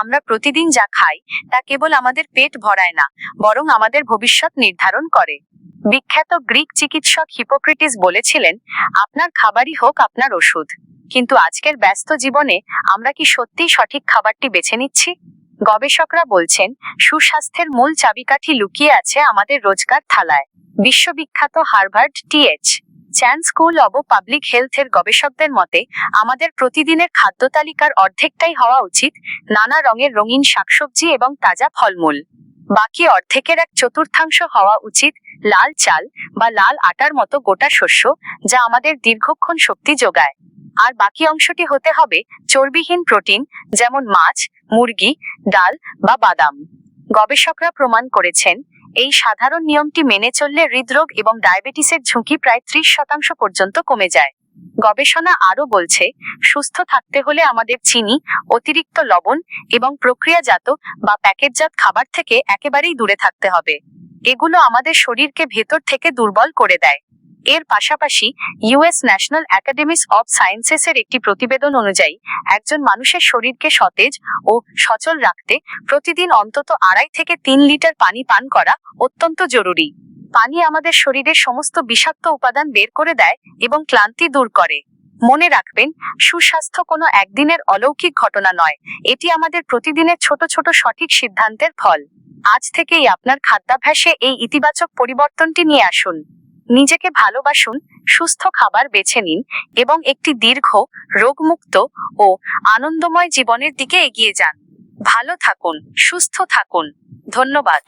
আমরা প্রতিদিন যা খাই তা কেবল আমাদের পেট ভরায় না, বরং আমাদের ভবিষ্যৎ নির্ধারণ করে। বিখ্যাত গ্রিক চিকিৎসক হিপোক্রেটিস বলেছিলেন, আপনার খাবারই হোক আপনার ওষুধ। কিন্তু আজকের ব্যস্ত জীবনে আমরা কি সত্যিই সঠিক খাবারটি বেছে নিচ্ছি? গবেষকরা বলছেন, সুস্বাস্থ্যের মূল চাবিকাঠি লুকিয়ে আছে আমাদের রোজকার থালায়। বিশ্ববিখ্যাত Harvard T. H.. Chan school of public হেলথের গবেষকদের মতে, আমাদের প্রতিদিনের খাদ্য তালিকার অর্ধেকটাই হওয়া উচিত নানা রঙের রঙিন শাকসবজি এবং তাজা ফলমূল। বাকি অর্ধেকের 1/4 হওয়া উচিত লাল চাল বা লাল আটার মতো গোটা শস্য, যা আমাদের দীর্ঘক্ষণ শক্তি যোগায়। আর বাকি অংশটি হতে হবে চর্বিহীন প্রোটিন, যেমন মাছ, মুরগি, ডাল বা বাদাম। গবেষকরা প্রমাণ করেছেন, এই সাধারণ নিয়মটি মেনে চললে হৃদরোগ এবং ডায়াবেটিসের ঝুঁকি প্রায় 30% পর্যন্ত কমে যায়। গবেষণা আরও বলছে, সুস্থ থাকতে হলে আমাদের চিনি, অতিরিক্ত লবণ এবং প্রক্রিয়াজাত বা প্যাকেটজাত খাবার থেকে একেবারেই দূরে থাকতে হবে। এগুলো আমাদের শরীরকে ভেতর থেকে দুর্বল করে দেয়। এর পাশাপাশি ইউএস ন্যাশনাল একাডেমিস অব সায়েন্সেসের একটি প্রতিবেদন অনুযায়ী, একজন মানুষের শরীরকে সতেজ ও সচল রাখতে প্রতিদিন অন্তত 2.5 থেকে 3 লিটার পানি পান করা অত্যন্ত জরুরি। পানি আমাদের শরীরের সমস্ত বিষাক্ত উপাদান বের করে দেয় এবং ক্লান্তি দূর করে। মনে রাখবেন, সুস্বাস্থ্য কোনো একদিনের অলৌকিক ঘটনা নয়, এটি আমাদের প্রতিদিনের ছোট ছোট সঠিক সিদ্ধান্তের ফল। আজ থেকেই আপনার খাদ্যাভ্যাসে এই ইতিবাচক পরিবর্তনটি নিয়ে আসুন। নিজেকে ভালোবাসুন, সুস্থ খাবার বেছে নিন এবং একটি দীর্ঘ, রোগমুক্ত ও আনন্দময় জীবনের দিকে এগিয়ে যান। ভালো থাকুন, সুস্থ থাকুন। ধন্যবাদ।